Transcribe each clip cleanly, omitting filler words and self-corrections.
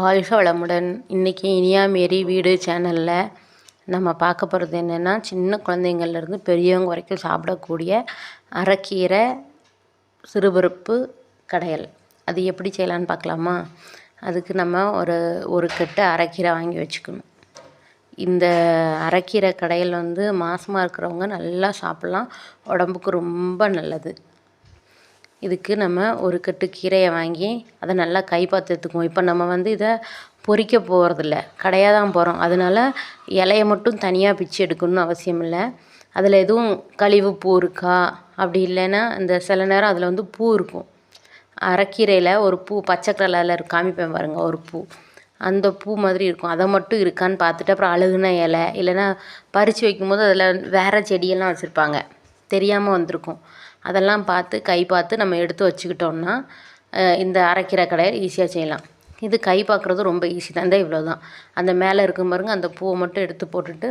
வாழ்க வளமுடன். இன்றைக்கி இனியா மேரி வீடு சேனலில் நம்ம பார்க்க போகிறது என்னென்னா, சின்ன குழந்தைங்கள்லேருந்து பெரியவங்க வரைக்கும் சாப்பிடக்கூடிய அரைக்கீரை சிறுபருப்பு கடையல். அது எப்படி செய்யலான்னு பார்க்கலாமா? அதுக்கு நம்ம ஒரு கட்டு அரைக்கீரை வாங்கி வச்சுக்கணும். இந்த அரைக்கீரை கடையல் மாசமாக இருக்கிறவங்க நல்லா சாப்பிட்லாம், உடம்புக்கு ரொம்ப நல்லது. இதுக்கு நம்ம ஒரு கட்டு கீரையை வாங்கி அதை நல்லா கை பார்த்து எடுத்துக்குவோம். இப்போ நம்ம இதை பொரிக்க போகிறதில்ல, கடையாக தான் போகிறோம். அதனால் இலையை மட்டும் தனியாக பிச்சு எடுக்கணும்னு அவசியம் இல்லை. அதில் எதுவும் கழிவு பூ இருக்கா, அப்படி இல்லைன்னா இந்த சில நேரம் அதில் பூ இருக்கும். அரைக்கீரையில் ஒரு பூ பச்சை கலரில் காமிப்பேன் பாருங்கள், ஒரு பூ அந்த பூ மாதிரி இருக்கும். அதை மட்டும் இருக்கான்னு பார்த்துட்டு அப்புறம் அழுகுன இலை இல்லைன்னா பறித்து வைக்கும்போது அதில் வேறு செடியெல்லாம் வச்சுருப்பாங்க, தெரியாமல் வந்திருக்கும். அதெல்லாம் பார்த்து கை பார்த்து நம்ம எடுத்து வச்சுக்கிட்டோம்னா இந்த அரைக்கீரை கடையை ஈஸியாக செய்யலாம். இது கை பார்க்குறது ரொம்ப ஈஸி தான். இவ்வளோ தான். அந்த மேலே இருக்கும் பாருங்க, அந்த பூவை மட்டும் எடுத்து போட்டுட்டு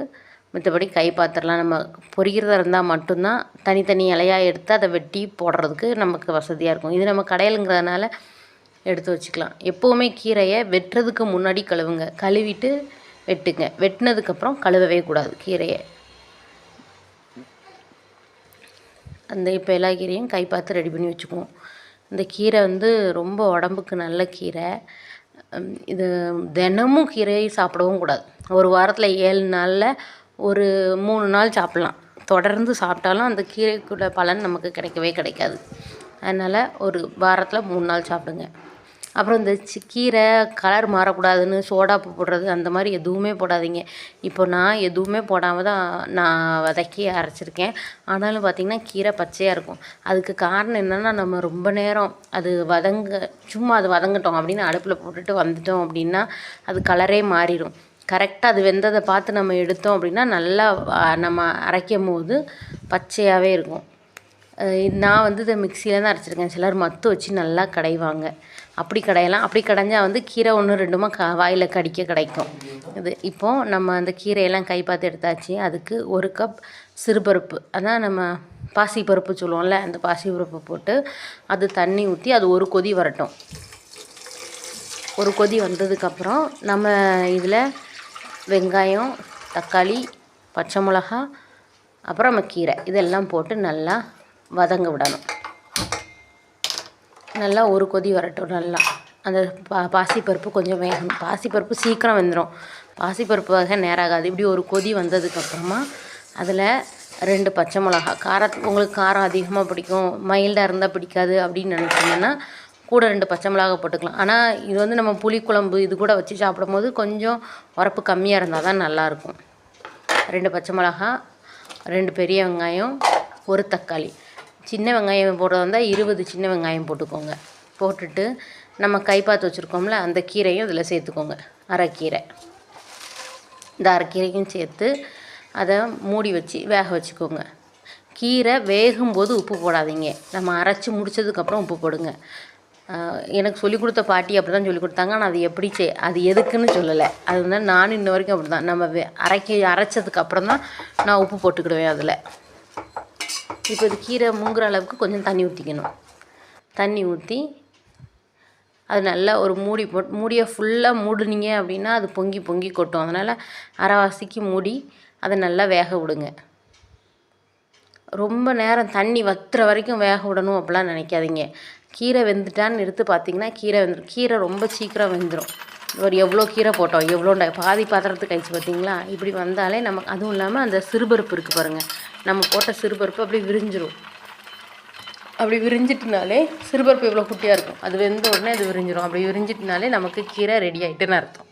மற்றபடி கை பார்த்துடலாம். நம்ம பொரிக்கிறதா இருந்தால் மட்டும்தான் தனித்தனி இலையாக எடுத்து அதை வெட்டி போடுறதுக்கு நமக்கு வசதியாக இருக்கும். இது நம்ம கடையிலுங்கிறதுனால எடுத்து வச்சுக்கலாம். எப்போவுமே கீரையை வெட்டுறதுக்கு முன்னாடி கழுவுங்க, கழுவிட்டு வெட்டுங்க. வெட்டினதுக்கப்புறம் கழுவவே கூடாது கீரையை. இப்போ எல்லா கீரையும் கை பார்த்து ரெடி பண்ணி வச்சுக்குவோம். இந்த கீரை ரொம்ப உடம்புக்கு நல்ல கீரை. இது தினமும் கீரையை சாப்பிடவும் கூடாது. ஒரு வாரத்தில் 7 நாளில் ஒரு 3 நாள் சாப்பிட்லாம். தொடர்ந்து சாப்பிட்டாலும் அந்த கீரைக்குள்ள பலன் நமக்கு கிடைக்கவே கிடைக்காது. அதனால் ஒரு வாரத்தில் 3 நாள் சாப்பிடுங்க. அப்புறம் இந்த கீரை கலர் மாறக்கூடாதுன்னு சோடாப்பு போடுறது அந்த மாதிரி எதுவுமே போடாதீங்க. இப்போ நான் எதுவுமே போடாமல் தான் நான் வதக்கி அரைச்சிருக்கேன். ஆனாலும் பார்த்திங்கன்னா கீரை பச்சையாக இருக்கும். அதுக்கு காரணம் என்னென்னா, நம்ம ரொம்ப நேரம் அது சும்மா அது வதங்கட்டும் அப்படின்னு அடுப்பில் போட்டுட்டு வந்துட்டோம் அப்படின்னா அது கலரே மாறிடும். கரெக்டாக அது வெந்ததை பார்த்து நம்ம எடுத்தோம் அப்படின்னா நல்லா நம்ம அரைக்கும் போது பச்சையாகவே இருக்கும். நான் இதை மிக்சியில் தான் அரைச்சிருக்கேன். சிலர் மத்து வச்சு நல்லா கடைவாங்க, அப்படி கடையலாம். அப்படி கடைஞ்சால் கீரை 1 2மா வாயில் கடிக்க கிடைக்கும். இப்போது நம்ம அந்த கீரையெல்லாம் கை பார்த்து எடுத்தாச்சு. அதுக்கு 1 கப் சிறுபருப்பு, அதான் நம்ம பாசிப்பருப்பு சொல்லுவோம்ல, அந்த பாசிப்பருப்பு போட்டு அது தண்ணி ஊற்றி அது ஒரு கொதி வரட்டும். ஒரு கொதி வந்ததுக்கப்புறம் நம்ம இதில் வெங்காயம், தக்காளி, பச்சை மிளகா, அப்புறம் நம்ம கீரை இதெல்லாம் போட்டு நல்லா வதங்க விடணும். நல்லா ஒரு கொதி வரட்டும். நல்லா அந்த பாசிப்பருப்பு கொஞ்சம் வேகணும். பாசிப்பருப்பு சீக்கிரம் வெந்துடும், பாசிப்பருப்பு வகை நேராகாது. இப்படி ஒரு கொதி வந்ததுக்கப்புறமா அதில் 2 பச்சை மிளகா, உங்களுக்கு காரம் அதிகமாக பிடிக்கும், மைல்டாக இருந்தால் பிடிக்காது அப்படின்னு நினச்சிங்கன்னா கூட 2 பச்சை மிளகா போட்டுக்கலாம். ஆனால் இது நம்ம புளிக்குழம்பு இது கூட வச்சு சாப்பிடும்போது கொஞ்சம் உரப்பு கம்மியாக இருந்தால் தான் நல்லாயிருக்கும். 2 பச்சை மிளகா, 2 பெரிய வெங்காயம், 1 தக்காளி. சின்ன வெங்காயம் போடுறதா இருந்தால் 20 சின்ன வெங்காயம் போட்டுக்கோங்க. போட்டுட்டு நம்ம கை பார்த்து வச்சுருக்கோம்ல அந்த கீரையும் இதில் சேர்த்துக்கோங்க. அரைக்கீரை, இந்த அரைக்கீரையும் சேர்த்து அதை மூடி வச்சு வேக வச்சுக்கோங்க. கீரை வேகும்போது உப்பு போடாதீங்க, நம்ம அரைச்சி முடித்ததுக்கப்புறம் உப்பு போடுங்க. எனக்கு சொல்லிக் கொடுத்த பாட்டி அப்படி தான் சொல்லிக் கொடுத்தாங்க. ஆனால் அது எப்படி அது எதுக்குன்னு சொல்லலை. அது நானும் இன்ன வரைக்கும் அப்படி தான். நம்ம அரைச்சதுக்கப்புறம் தான் நான் உப்பு போட்டுக்கிடுவேன் அதில். இப்போ இது கீரை மூங்குற அளவுக்கு கொஞ்சம் தண்ணி ஊற்றிக்கணும். தண்ணி ஊற்றி அது நல்லா ஒரு மூடியை ஃபுல்லாக மூடுனீங்க அப்படின்னா அது பொங்கி பொங்கி கொட்டும். அதனால் அரைவாசிக்கு மூடி அதை நல்லா வேக விடுங்க. ரொம்ப நேரம் தண்ணி வற்றுற வரைக்கும் வேக விடணும் அப்படிலாம் நினைக்காதீங்க. கீரை வெந்துட்டான்னு எடுத்து பார்த்திங்கன்னா கீரை வெந்துடும். கீரை ரொம்ப சீக்கிரம் வெந்துடும். எவ்வளோ கீரை போட்டோம், எவ்வளோ பாதி பாத்திரத்துக்கு ஆயிடுச்சு பார்த்திங்களா? இப்படி வந்தாலே நமக்கு, அதுவும் இல்லாமல் அந்த சிறுபருப்பு இருக்குது பாருங்கள், நம்ம போட்ட சிறுபருப்பு அப்படி விரிஞ்சிடும். அப்படி விரிஞ்சிட்டுனாலே சிறுபருப்பு எவ்வளோ குட்டியாக இருக்கும், அது வெந்த உடனே அது விரிஞ்சிடும். அப்படி விரிஞ்சிட்டுனாலே நமக்கு கீரை ரெடி ஆகிட்டுன்னு அர்த்தம்.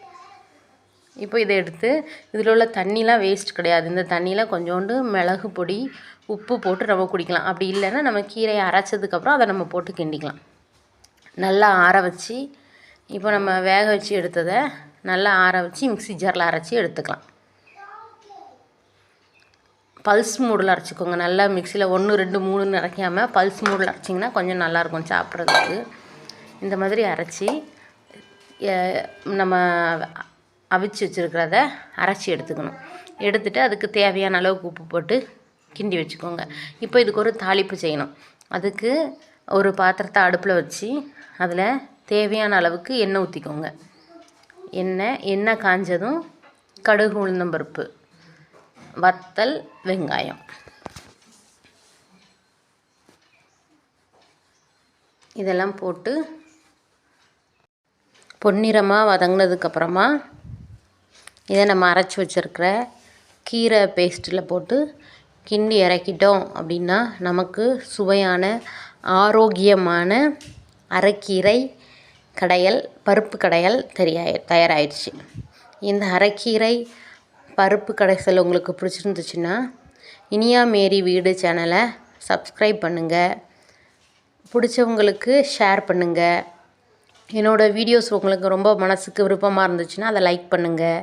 இப்போ இதை எடுத்து இதில் உள்ள தண்ணிலாம் வேஸ்ட் கிடையாது. இந்த தண்ணியில் கொஞ்சோண்டு மிளகு பொடி, உப்பு போட்டு நம்ம குடிக்கலாம். அப்படி இல்லைன்னா நம்ம கீரையை அரைச்சதுக்கப்புறம் அதை நம்ம போட்டு கிண்டிக்கலாம். நல்லா ஆற வச்சு, இப்போ நம்ம வேக வச்சு எடுத்ததை நல்லா ஆற வச்சு மிக்ஸி ஜாரில் அரைச்சி எடுத்துக்கலாம். பல்ஸ் மூடில் அரைச்சிக்கோங்க. நல்லா மிக்சியில் 1 2 3ன்னு அரைக்காமல் பல்ஸ் மூடில் அரைச்சிங்கன்னா கொஞ்சம் நல்லாயிருக்கும் சாப்பிட்றதுக்கு. இந்த மாதிரி அரைச்சி நம்ம அவிச்சு வச்சுருக்கிறத அரைச்சி எடுத்துக்கணும். எடுத்துகிட்டு அதுக்கு தேவையான அளவுக்கு உப்பு போட்டு கிண்டி வச்சுக்கோங்க. இப்போ இதுக்கு ஒரு தாளிப்பு செய்யணும். அதுக்கு ஒரு பாத்திரத்தை அடுப்பில் வச்சு அதில் தேவையான அளவுக்கு எண்ணெய் ஊற்றிக்கோங்க. எண்ணெய் காஞ்சதும் கடுகு உளுந்தம்பருப்பு, வத்தல், வெங்காயம் இதெல்லாம் போட்டு பொன்னிறமாக வதங்கினதுக்கப்புறமா இதை நம்ம அரைச்சி வச்சுருக்கிற கீரை பேஸ்ட்டில் போட்டு கிண்டி இறக்கிட்டோம் அப்படின்னா நமக்கு சுவையான ஆரோக்கியமான அரைக்கீரை கடையல், பருப்பு கடையல் தயாராகிடுச்சு. இந்த அரைக்கீரை பருப்பு கடைசல் உங்களுக்கு பிடிச்சிருந்துச்சுன்னா இனியா மேரி வீடு சேனலை சப்ஸ்கிரைப் பண்ணுங்கள். பிடிச்சவங்களுக்கு ஷேர் பண்ணுங்கள். என்னோடய வீடியோஸ் உங்களுக்கு ரொம்ப மனதுக்கு விருப்பமாக இருந்துச்சுன்னா அதை லைக் பண்ணுங்கள்.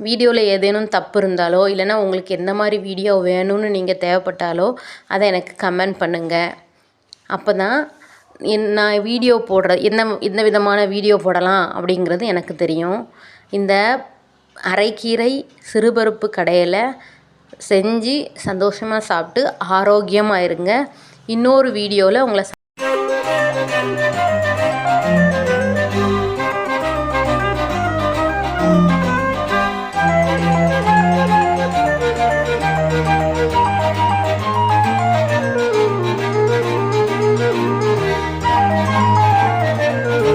வீடியோவில் ஏதேனும் தப்பு இருந்தாலோ இல்லைனா உங்களுக்கு எந்த மாதிரி வீடியோ வேணும்னு நீங்கள் தேவைப்பட்டாலோ அதை எனக்கு கமெண்ட் பண்ணுங்கள். அப்போ தான் நான் வீடியோ போடுற எந்த விதமான வீடியோ போடலாம் அப்படிங்கிறது எனக்கு தெரியும். இந்த அரைக்கீரை சிறுபருப்பு கடையில் செஞ்சு சந்தோஷமாக சாப்பிட்டு ஆரோக்கியமாக இருங்க. இன்னொரு வீடியோவில் உங்களை